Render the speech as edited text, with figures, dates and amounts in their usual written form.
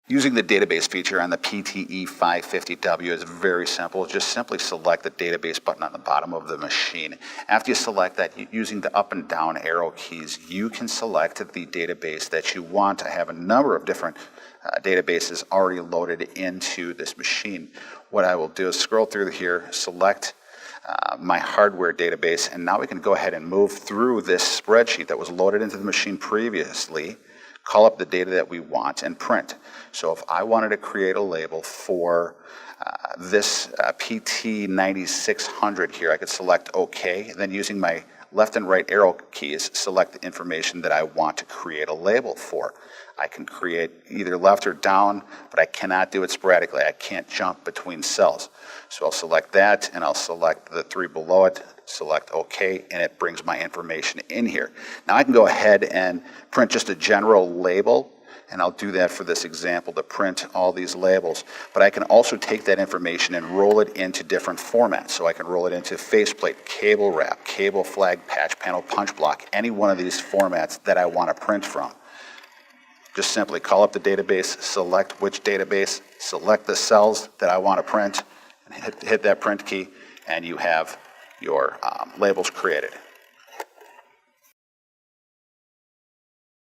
Using the database feature on the PTE 550W is very simple. Just simply select the database button on the bottom of the machine. After you select that, using the up and down arrow keys, you can select the database that you want. I have a number of different databases already loaded into this machine. What I will do is scroll through here, select my hardware database, and now we can go ahead and move through this spreadsheet that was loaded into the machine previously, call up the data that we want, and print. So if I wanted to create a label for this PT9600 here, I could select OK, and then using my left and right arrow keys, select the information that I want to create a label for. I can create either left or down, but I cannot do it sporadically. I can't jump between cells. So I'll select that, and I'll select the three below it, select OK, and it brings my information in here. Now I can go ahead and print just a general label, and I'll do that for this example to print all these labels. But I can also take that information and roll it into different formats. So I can roll it into faceplate, cable wrap, cable flag, patch panel, punch block, any one of these formats that I want to print from. Just simply call up the database, select which database, select the cells that I want to print, and hit that print key, and you have your labels created.